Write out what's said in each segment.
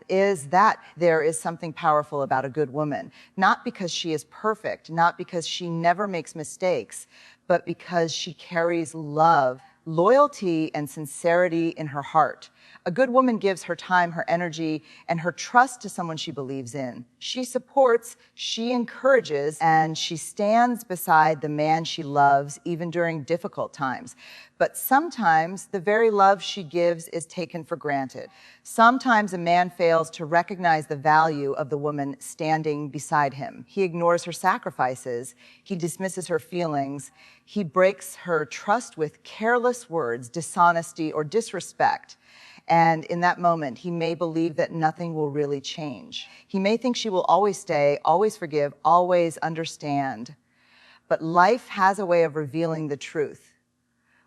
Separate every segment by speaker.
Speaker 1: is that there is something powerful about a good woman, not because she is perfect, not because she never makes mistakes, but because she carries love, loyalty, and sincerity in her heart. A good woman gives her time, her energy, and her trust to someone she believes in. She supports, she encourages, and she stands beside the man she loves, even during difficult times. But sometimes the very love she gives is taken for granted. Sometimes a man fails to recognize the value of the woman standing beside him. He ignores her sacrifices. He dismisses her feelings. He breaks her trust with careless words, dishonesty, or disrespect. And in that moment, he may believe that nothing will really change. He may think she will always stay, always forgive, always understand. But life has a way of revealing the truth.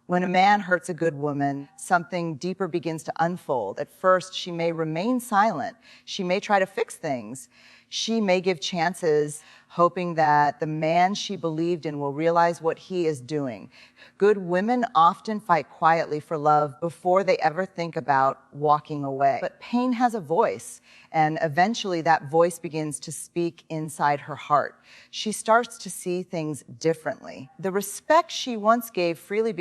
Speaker 1: When a man hurts a good woman, something deeper begins to unfold. At first, she may remain silent. She may try to fix things. She may give chances, hoping that the man she believed in will realize what he is doing. Good women often fight quietly for love before they ever think about walking away. But pain has a voice, and eventually that voice begins to speak inside her heart. She starts to see things differently. The respect she once gave freely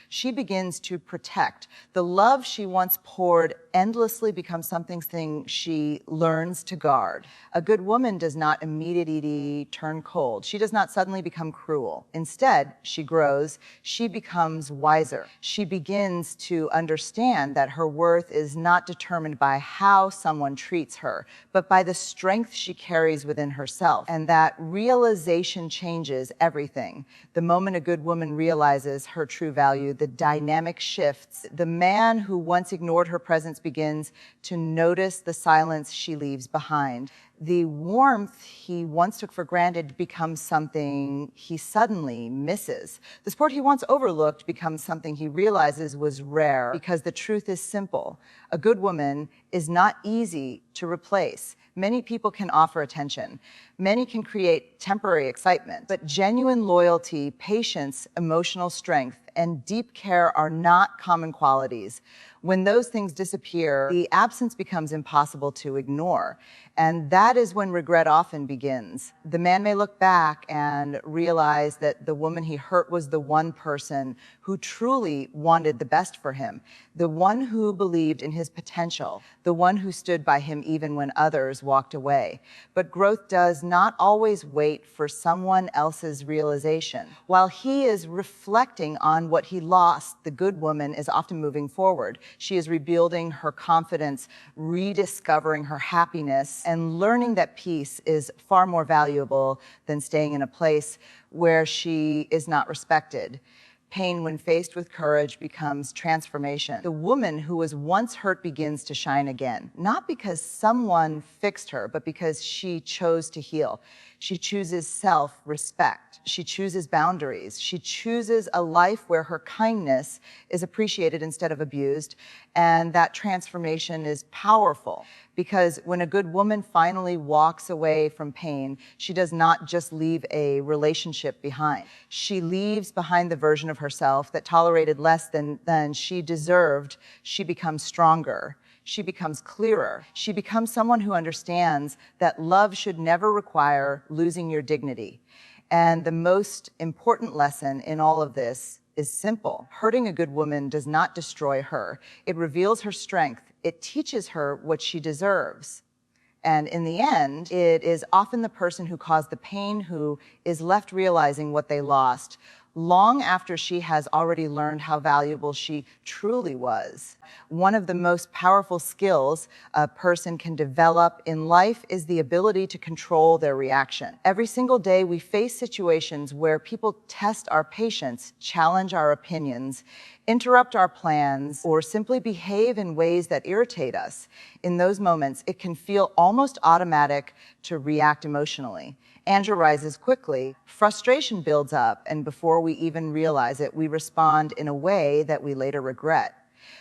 Speaker 1: she begins to protect. The love she once poured endlessly becomes something she learns to guard. A good woman does not immediately turn cold. She does not suddenly become cruel. Instead, she grows, she becomes wiser. She begins to understand that her worth is not determined by how someone treats her, but by the strength she carries within herself. And that realization changes everything. The moment a good woman realizes her true value, the dynamic shifts. The man who once ignored her presence begins to notice the silence she leaves behind. The warmth he once took for granted becomes something he suddenly misses. The support he once overlooked becomes something he realizes was rare, because the truth is simple. A good woman is not easy to replace. Many people can offer attention. Many can create temporary excitement. But genuine loyalty, patience, emotional strength, and deep care are not common qualities. When those things disappear, the absence becomes impossible to ignore. And that is when regret often begins. The man may look back and realize that the woman he hurt was the one person who truly wanted the best for him, the one who believed in his potential, the one who stood by him even when others walked away. But growth does not always wait for someone else's realization. While he is reflecting on what he lost, the good woman is often moving forward. She is rebuilding her confidence, rediscovering her happiness, and learning that peace is far more valuable than staying in a place where she is not respected. Pain, when faced with courage, becomes transformation. The woman who was once hurt begins to shine again, not because someone fixed her, but because she chose to heal. She chooses self-respect. She chooses boundaries. She chooses a life where her kindness is appreciated instead of abused. And that transformation is powerful, because when a good woman finally walks away from pain, she does not just leave a relationship behind. She leaves behind the version of herself that tolerated less than she deserved. She becomes stronger. She becomes clearer. She becomes someone who understands that love should never require losing your dignity. And the most important lesson in all of this is simple. Hurting a good woman does not destroy her. It reveals her strength. It teaches her what she deserves. And in the end, it is often the person who caused the pain who is left realizing what they lost, long after she has already learned how valuable she truly was. One of the most powerful skills a person can develop in life is the ability to control their reaction. Every single day, we face situations where people test our patience, challenge our opinions, interrupt our plans, or simply behave in ways that irritate us. In those moments, it can feel almost automatic to react emotionally. Anger rises quickly, frustration builds up, and before we even realize it, we respond in a way that we later regret.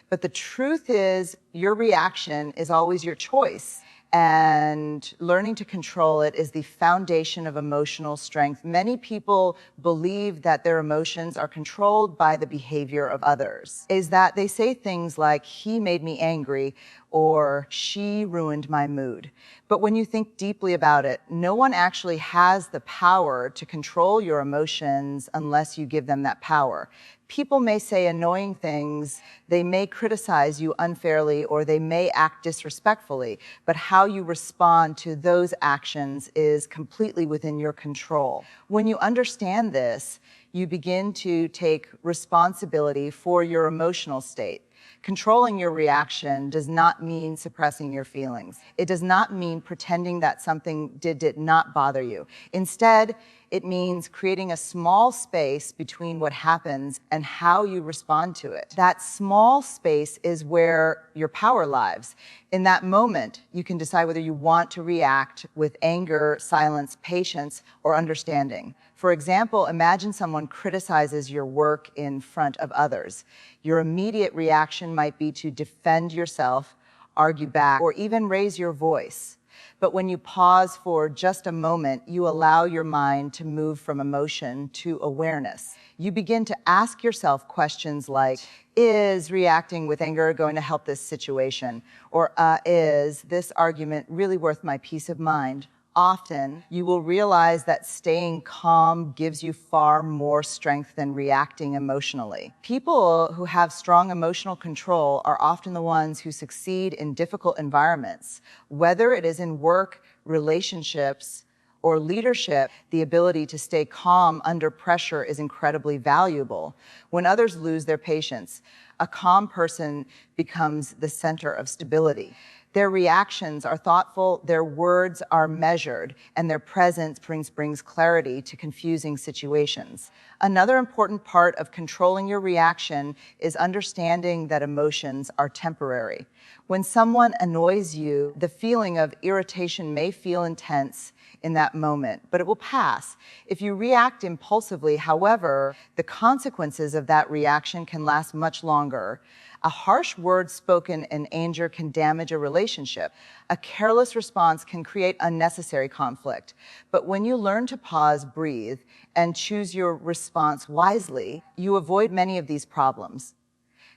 Speaker 1: But the truth is, your reaction is always your choice. And learning to control it is the foundation of emotional strength. Many people believe that their emotions are controlled by the behavior of others. Is that they say things like, he made me angry, or she ruined my mood. But when you think deeply about it, no one actually has the power to control your emotions unless you give them that power. People may say annoying things, they may criticize you unfairly, or they may act disrespectfully, but how you respond to those actions is completely within your control. When you understand this, you begin to take responsibility for your emotional state. Controlling your reaction does not mean suppressing your feelings. It does not mean pretending that something did not bother you. Instead, it means creating a small space between what happens and how you respond to it. That small space is where your power lies. In that moment, you can decide whether you want to react with anger, silence, patience, or understanding. For example, imagine someone criticizes your work in front of others. Your immediate reaction might be to defend yourself, argue back, or even raise your voice. But when you pause for just a moment, you allow your mind to move from emotion to awareness. You begin to ask yourself questions like, is reacting with anger going to help this situation? Or is this argument really worth my peace of mind? Often, you will realize that staying calm gives you far more strength than reacting emotionally. People who have strong emotional control are often the ones who succeed in difficult environments. Whether it is in work, relationships, or leadership, the ability to stay calm under pressure is incredibly valuable. When others lose their patience, a calm person becomes the center of stability. Their reactions are thoughtful, their words are measured, and their presence brings clarity to confusing situations. Another important part of controlling your reaction is understanding that emotions are temporary. When someone annoys you, the feeling of irritation may feel intense in that moment, but it will pass. If you react impulsively, however, the consequences of that reaction can last much longer. A harsh word spoken in anger can damage a relationship. A careless response can create unnecessary conflict. But when you learn to pause, breathe, and choose your response wisely, you avoid many of these problems.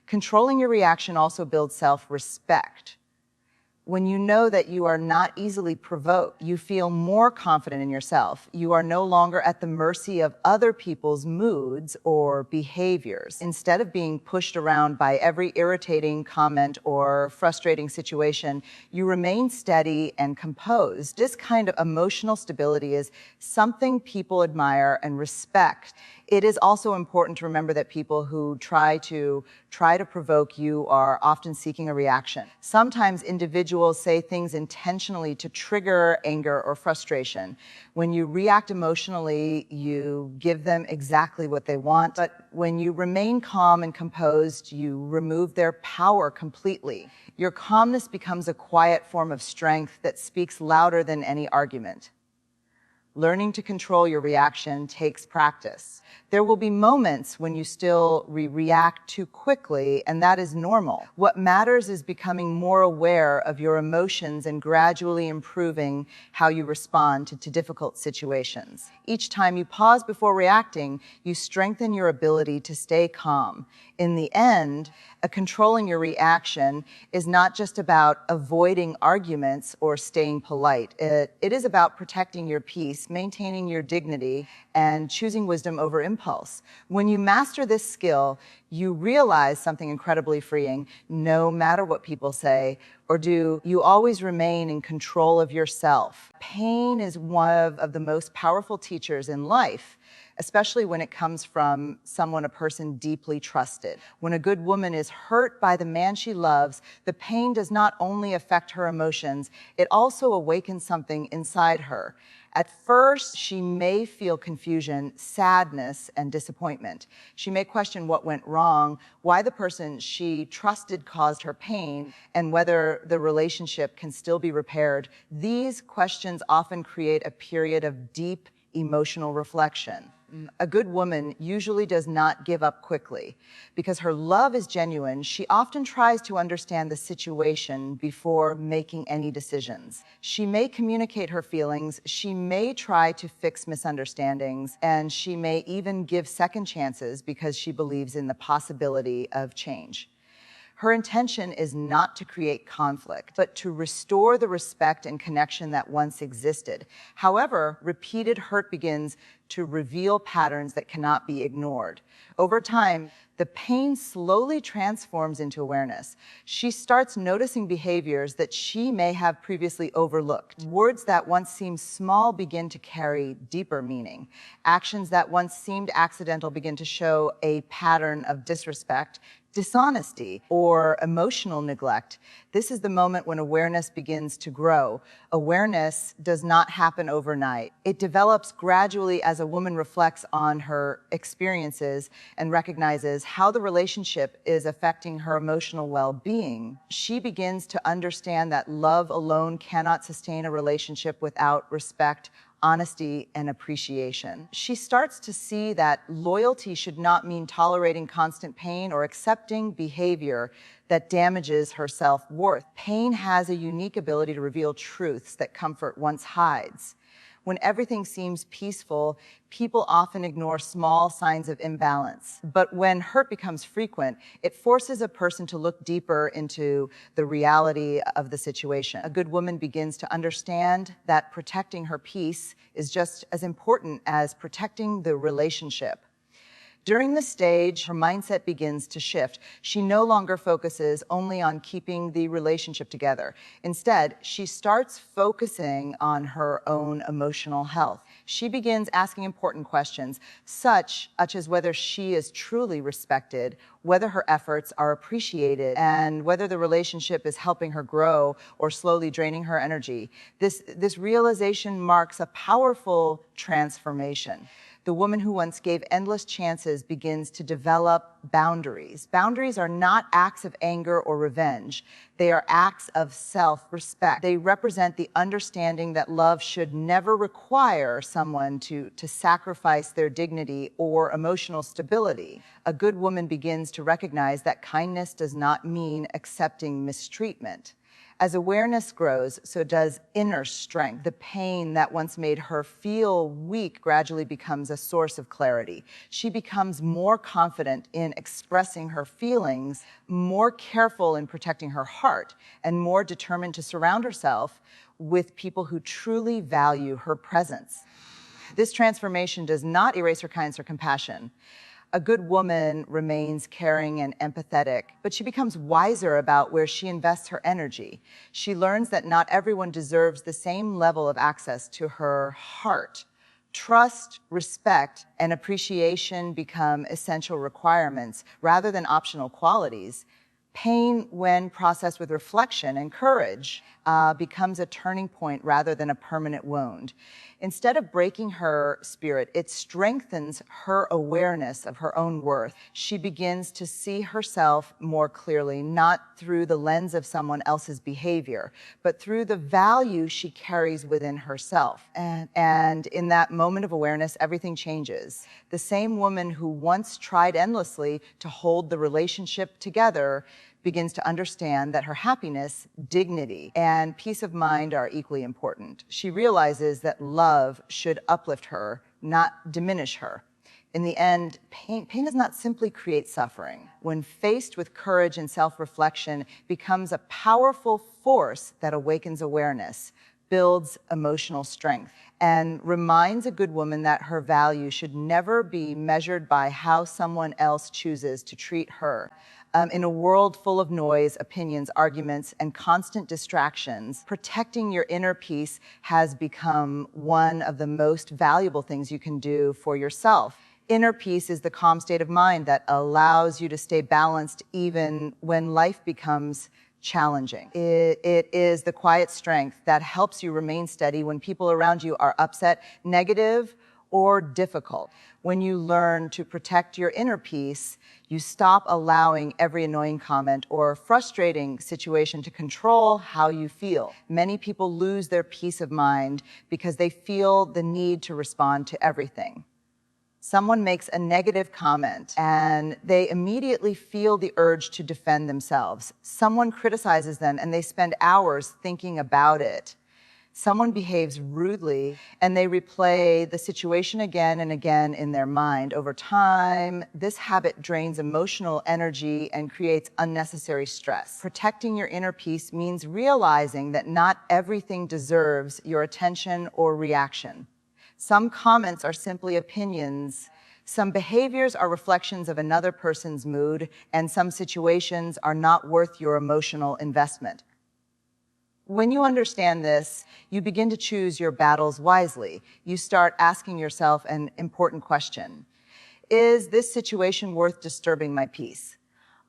Speaker 1: Controlling your reaction also builds self-respect. When you know that you are not easily provoked, you feel more confident in yourself. You are no longer at the mercy of other people's moods or behaviors. Instead of being pushed around by every irritating comment or frustrating situation, you remain steady and composed. This kind of emotional stability is something people admire and respect. It is also important to remember that people who try to provoke you are often seeking a reaction. Sometimes individuals say things intentionally to trigger anger or frustration. When you react emotionally, you give them exactly what they want. But when you remain calm and composed, you remove their power completely. Your calmness becomes a quiet form of strength that speaks louder than any argument. Learning to control your reaction takes practice. There will be moments when you still react too quickly, and that is normal. What matters is becoming more aware of your emotions and gradually improving how you respond to difficult situations. Each time you pause before reacting, you strengthen your ability to stay calm. In the end, controlling your reaction is not just about avoiding arguments or staying polite. It is about protecting your peace, maintaining your dignity, and choosing wisdom over impulse. When you master this skill, you realize something incredibly freeing. No matter what people say or do, you always remain in control of yourself. Pain is one of the most powerful teachers in life, especially when it comes from a person deeply trusted. When a good woman is hurt by the man she loves, the pain does not only affect her emotions, it also awakens something inside her. At first, she may feel confusion, sadness, and disappointment. She may question what went wrong, why the person she trusted caused her pain, and whether the relationship can still be repaired. These questions often create a period of deep emotional reflection. A good woman usually does not give up quickly. Because her love is genuine, she often tries to understand the situation before making any decisions. She may communicate her feelings, she may try to fix misunderstandings, and she may even give second chances because she believes in the possibility of change. Her intention is not to create conflict, but to restore the respect and connection that once existed. However, repeated hurt begins to reveal patterns that cannot be ignored. Over time, the pain slowly transforms into awareness. She starts noticing behaviors that she may have previously overlooked. Words that once seemed small begin to carry deeper meaning. Actions that once seemed accidental begin to show a pattern of disrespect, dishonesty, or emotional neglect. This is the moment when awareness begins to grow. Awareness does not happen overnight. It develops gradually as a woman reflects on her experiences and recognizes how the relationship is affecting her emotional well-being. She begins to understand that love alone cannot sustain a relationship without respect, honesty, and appreciation. She starts to see that loyalty should not mean tolerating constant pain or accepting behavior that damages her self-worth. Pain has a unique ability to reveal truths that comfort once hides. When everything seems peaceful, people often ignore small signs of imbalance. But when hurt becomes frequent, it forces a person to look deeper into the reality of the situation. A good woman begins to understand that protecting her peace is just as important as protecting the relationship. During this stage, her mindset begins to shift. She no longer focuses only on keeping the relationship together. Instead, she starts focusing on her own emotional health. She begins asking important questions, such as whether she is truly respected, whether her efforts are appreciated, and whether the relationship is helping her grow or slowly draining her energy. This realization marks a powerful transformation. The woman who once gave endless chances begins to develop boundaries. Boundaries are not acts of anger or revenge. They are acts of self-respect. They represent the understanding that love should never require someone to sacrifice their dignity or emotional stability. A good woman begins to recognize that kindness does not mean accepting mistreatment. As awareness grows, so does inner strength. The pain that once made her feel weak gradually becomes a source of clarity. She becomes more confident in expressing her feelings, more careful in protecting her heart, and more determined to surround herself with people who truly value her presence. This transformation does not erase her kindness or compassion. A good woman remains caring and empathetic, but she becomes wiser about where she invests her energy. She learns that not everyone deserves the same level of access to her heart. Trust, respect, and appreciation become essential requirements rather than optional qualities. Pain, when processed with reflection and courage, becomes a turning point rather than a permanent wound. Instead of breaking her spirit, it strengthens her awareness of her own worth. She begins to see herself more clearly, not through the lens of someone else's behavior, but through the value she carries within herself. And in that moment of awareness, everything changes. The same woman who once tried endlessly to hold the relationship together begins to understand that her happiness, dignity, and peace of mind are equally important. She realizes that love should uplift her, not diminish her. In the end, pain does not simply create suffering. When faced with courage and self-reflection, becomes a powerful force that awakens awareness, builds emotional strength, and reminds a good woman that her value should never be measured by how someone else chooses to treat her. In a world full of noise, opinions, arguments, and constant distractions, protecting your inner peace has become one of the most valuable things you can do for yourself. Inner peace is the calm state of mind that allows you to stay balanced even when life becomes challenging. It is the quiet strength that helps you remain steady when people around you are upset, negative, or difficult. When you learn to protect your inner peace, you stop allowing every annoying comment or frustrating situation to control how you feel. Many people lose their peace of mind because they feel the need to respond to everything. Someone makes a negative comment and they immediately feel the urge to defend themselves. Someone criticizes them and they spend hours thinking about it. Someone behaves rudely and they replay the situation again and again in their mind. Over time, this habit drains emotional energy and creates unnecessary stress. Protecting your inner peace means realizing that not everything deserves your attention or reaction. Some comments are simply opinions. Some behaviors are reflections of another person's mood, and some situations are not worth your emotional investment. When you understand this, you begin to choose your battles wisely. You start asking yourself an important question. Is this situation worth disturbing my peace?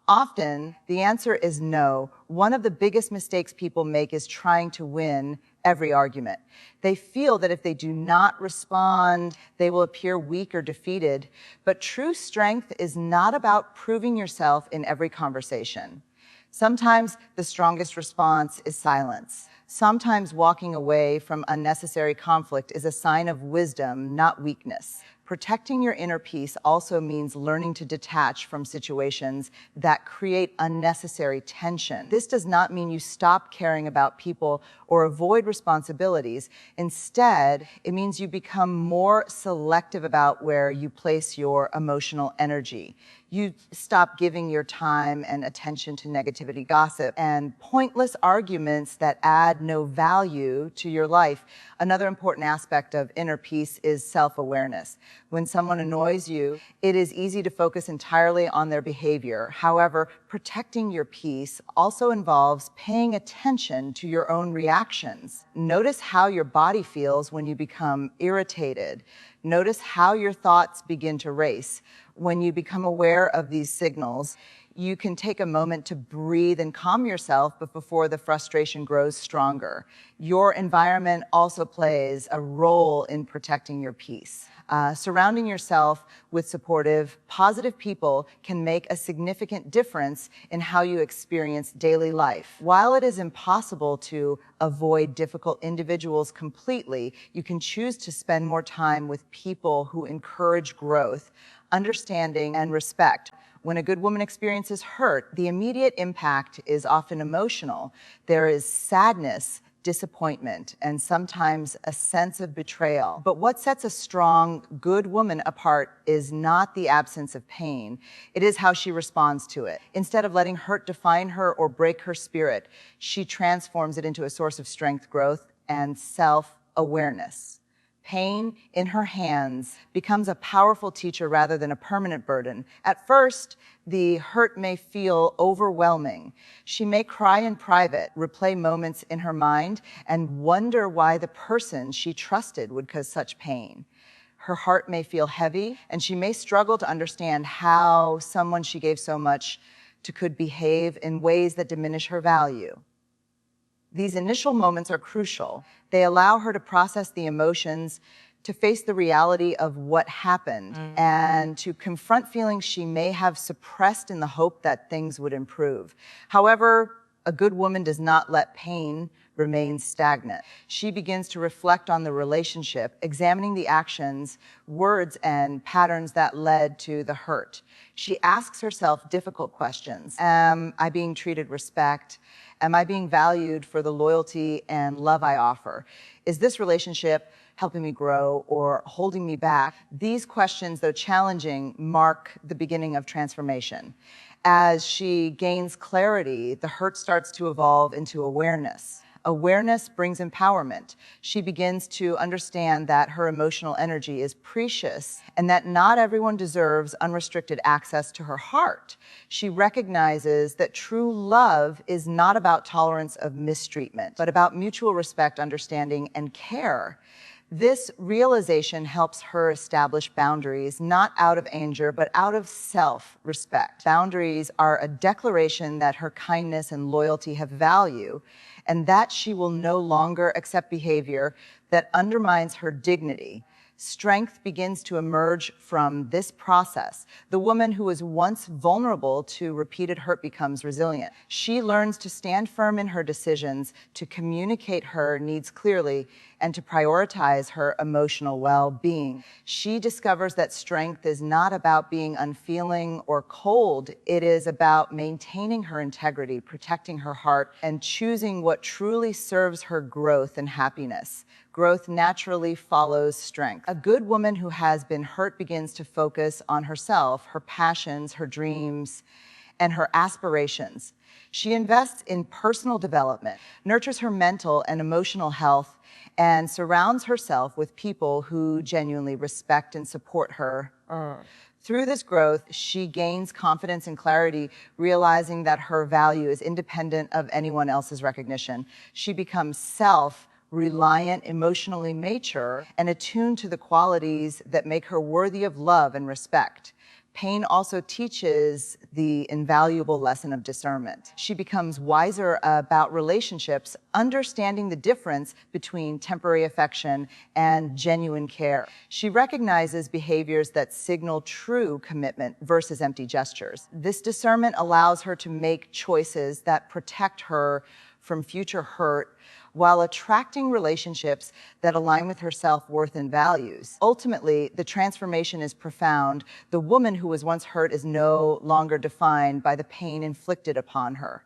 Speaker 1: Often, the answer is no. One of the biggest mistakes people make is trying to win every argument. They feel that if they do not respond, they will appear weak or defeated. But true strength is not about proving yourself in every conversation. Sometimes the strongest response is silence. Sometimes walking away from unnecessary conflict is a sign of wisdom, not weakness. Protecting your inner peace also means learning to detach from situations that create unnecessary tension. This does not mean you stop caring about people or avoid responsibilities. Instead, it means you become more selective about where you place your emotional energy. You stop giving your time and attention to negativity, gossip, and pointless arguments that add no value to your life. Another important aspect of inner peace is self-awareness. When someone annoys you, it is easy to focus entirely on their behavior. However, protecting your peace also involves paying attention to your own reactions. Notice how your body feels when you become irritated. Notice how your thoughts begin to race. When you become aware of these signals, you can take a moment to breathe and calm yourself before the frustration grows stronger. Your environment also plays a role in protecting your peace. Surrounding yourself with supportive, positive people can make a significant difference in how you experience daily life. While it is impossible to avoid difficult individuals completely, you can choose to spend more time with people who encourage growth, understanding, and respect. When a good woman experiences hurt, the immediate impact is often emotional. There is sadness, disappointment, and sometimes a sense of betrayal. But what sets a strong, good woman apart is not the absence of pain. It is how she responds to it. Instead of letting hurt define her or break her spirit, she transforms it into a source of strength, growth, and self-awareness. Pain in her hands becomes a powerful teacher rather than a permanent burden. At first, the hurt may feel overwhelming. She may cry in private, replay moments in her mind, and wonder why the person she trusted would cause such pain. Her heart may feel heavy, and she may struggle to understand how someone she gave so much to could behave in ways that diminish her value. These initial moments are crucial. They allow her to process the emotions, to face the reality of what happened, and to confront feelings she may have suppressed in the hope that things would improve. However, a good woman does not let pain remain stagnant. She begins to reflect on the relationship, examining the actions, words, and patterns that led to the hurt. She asks herself difficult questions. Am I being treated respect? Am I being valued for the loyalty and love I offer? Is this relationship helping me grow or holding me back? These questions, though challenging, mark the beginning of transformation. As she gains clarity, the hurt starts to evolve into awareness. Awareness brings empowerment. She begins to understand that her emotional energy is precious and that not everyone deserves unrestricted access to her heart. She recognizes that true love is not about tolerance of mistreatment, but about mutual respect, understanding, and care. This realization helps her establish boundaries, not out of anger, but out of self-respect. Boundaries are a declaration that her kindness and loyalty have value, and that she will no longer accept behavior that undermines her dignity. Strength begins to emerge from this process. The woman who was once vulnerable to repeated hurt becomes resilient. She learns to stand firm in her decisions, to communicate her needs clearly, and to prioritize her emotional well-being. She discovers that strength is not about being unfeeling or cold. It is about maintaining her integrity, protecting her heart, and choosing what truly serves her growth and happiness. Growth naturally follows strength. A good woman who has been hurt begins to focus on herself, her passions, her dreams, and her aspirations. She invests in personal development, nurtures her mental and emotional health, and surrounds herself with people who genuinely respect and support her. Through this growth, she gains confidence and clarity, realizing that her value is independent of anyone else's recognition. She becomes self-reliant, emotionally mature, and attuned to the qualities that make her worthy of love and respect. Pain also teaches the invaluable lesson of discernment. She becomes wiser about relationships, understanding the difference between temporary affection and genuine care. She recognizes behaviors that signal true commitment versus empty gestures. This discernment allows her to make choices that protect her from future hurt, while attracting relationships that align with her self-worth and values. Ultimately, the transformation is profound. The woman who was once hurt is no longer defined by the pain inflicted upon her.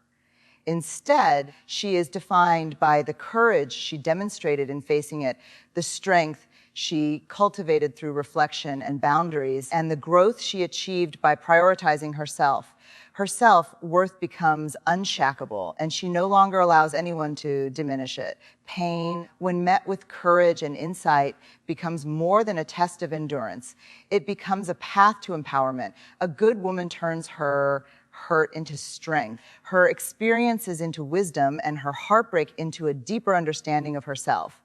Speaker 1: Instead, she is defined by the courage she demonstrated in facing it, the strength she cultivated through reflection and boundaries, and the growth she achieved by prioritizing herself. Her self-worth becomes unshackable, and she no longer allows anyone to diminish it. Pain, when met with courage and insight, becomes more than a test of endurance. It becomes a path to empowerment. A good woman turns her hurt into strength, her experiences into wisdom, and her heartbreak into a deeper understanding of herself.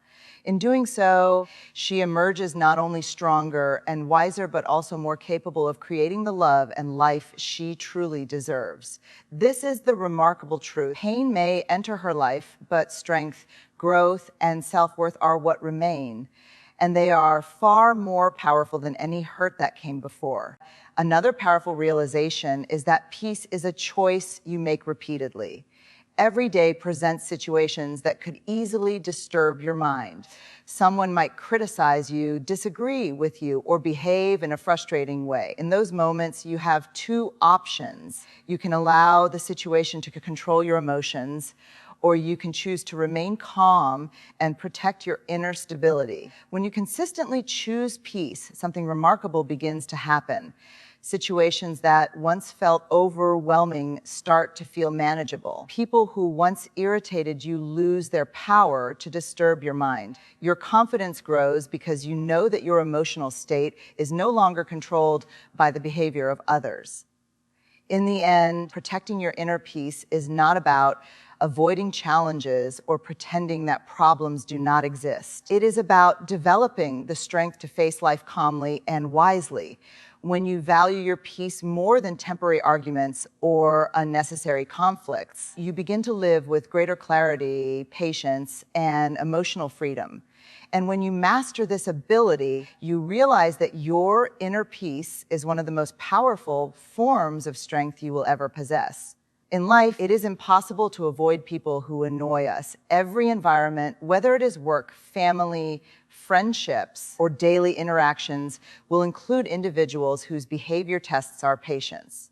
Speaker 1: In doing so, she emerges not only stronger and wiser, but also more capable of creating the love and life she truly deserves. This is the remarkable truth. Pain may enter her life, but strength, growth, and self-worth are what remain, and they are far more powerful than any hurt that came before. Another powerful realization is that peace is a choice you make repeatedly. Every day presents situations that could easily disturb your mind. Someone might criticize you, disagree with you, or behave in a frustrating way. In those moments, you have two options. You can allow the situation to control your emotions, or you can choose to remain calm and protect your inner stability. When you consistently choose peace, something remarkable begins to happen. Situations that once felt overwhelming start to feel manageable. People who once irritated you lose their power to disturb your mind. Your confidence grows because you know that your emotional state is no longer controlled by the behavior of others. In the end, protecting your inner peace is not about avoiding challenges or pretending that problems do not exist. It is about developing the strength to face life calmly and wisely. When you value your peace more than temporary arguments or unnecessary conflicts, you begin to live with greater clarity, patience, and emotional freedom. And when you master this ability, you realize that your inner peace is one of the most powerful forms of strength you will ever possess. In life, it is impossible to avoid people who annoy us. Every environment, whether it is work, family, friendships, or daily interactions, will include individuals whose behavior tests our patience.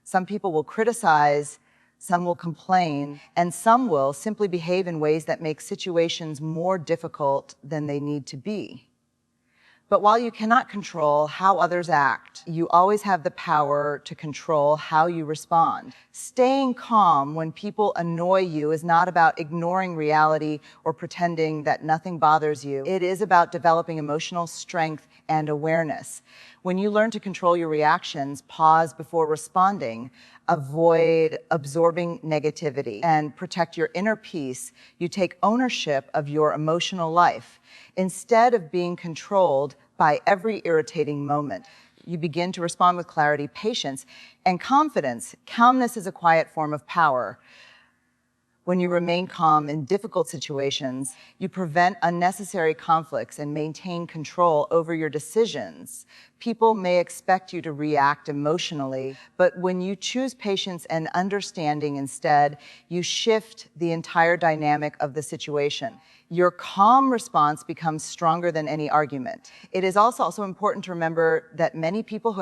Speaker 1: Some people will criticize, some will complain, and some will simply behave in ways that make situations more difficult than they need to be. But while you cannot control how others act, you always have the power to control how you respond. Staying calm when people annoy you is not about ignoring reality or pretending that nothing bothers you. It is about developing emotional strength and awareness. When you learn to control your reactions, pause before responding, avoid absorbing negativity, and protect your inner peace, you take ownership of your emotional life. Instead of being controlled by every irritating moment, you begin to respond with clarity, patience, and confidence. Calmness is a quiet form of power. When you remain calm in difficult situations, you prevent unnecessary conflicts and maintain control over your decisions. People may expect you to react emotionally, but when you choose patience and understanding instead, you shift the entire dynamic of the situation. Your calm response becomes stronger than any argument. It is also important to remember that many people who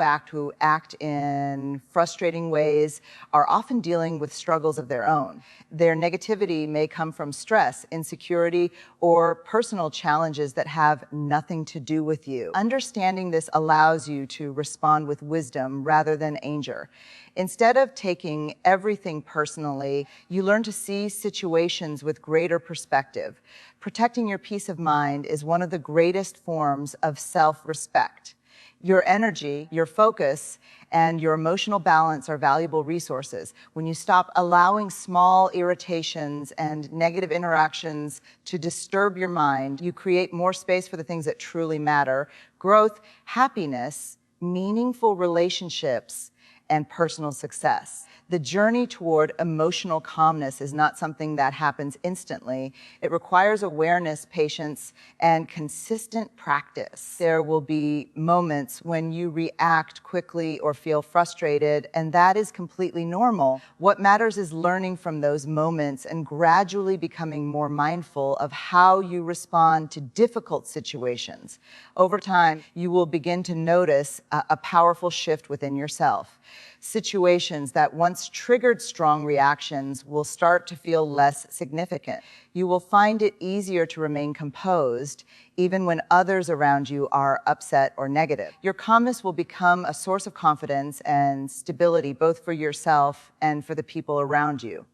Speaker 1: act in frustrating ways are often dealing with struggles of their own. Their negativity may come from stress, insecurity, or personal challenges that have nothing to do with you. Understanding this allows you to respond with wisdom rather than anger. Instead of taking everything personally, you learn to see situations with greater perspective. Protecting your peace of mind is one of the greatest forms of self-respect. Your energy, your focus, and your emotional balance are valuable resources. When you stop allowing small irritations and negative interactions to disturb your mind, you create more space for the things that truly matter: growth, happiness, meaningful relationships, and personal success. The journey toward emotional calmness is not something that happens instantly. It requires awareness, patience, and consistent practice. There will be moments when you react quickly or feel frustrated, and that is completely normal. What matters is learning from those moments and gradually becoming more mindful of how you respond to difficult situations. Over time, you will begin to notice a powerful shift within yourself. Situations that once triggered strong reactions will start to feel less significant. You will find it easier to remain composed, even when others around you are upset or negative. Your calmness will become a source of confidence and stability, both for yourself and for the people around you.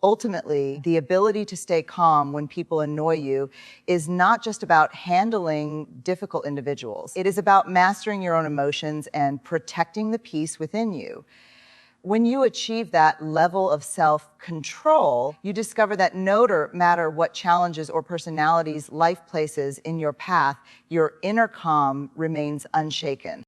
Speaker 1: Ultimately, the ability to stay calm when people annoy you is not just about handling difficult individuals. It is about mastering your own emotions and protecting the peace within you. When you achieve that level of self-control, you discover that no matter what challenges or personalities life places in your path, your inner calm remains unshaken.